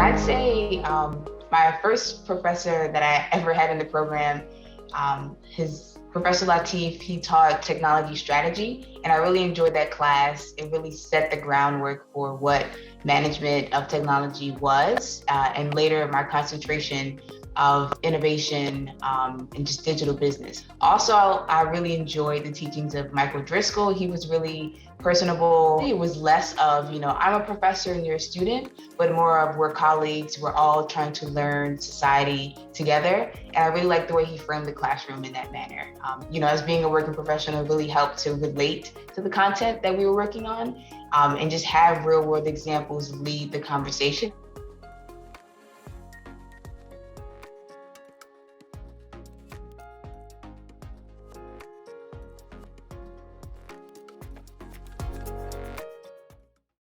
I'd say my first professor that I ever had in the program, his Professor Latif, he taught technology strategy, and I really enjoyed that class. It really set the groundwork for what management of technology was, and later my concentration of innovation and just digital business. Also, I really enjoyed the teachings of Michael Driscoll. He was really personable. It was less of, I'm a professor and you're a student, but more of we're colleagues, we're all trying to learn society together. And I really like the way he framed the classroom in that manner. As being a working professional, it really helped to relate to the content that we were working on, and just have real world examples lead the conversation.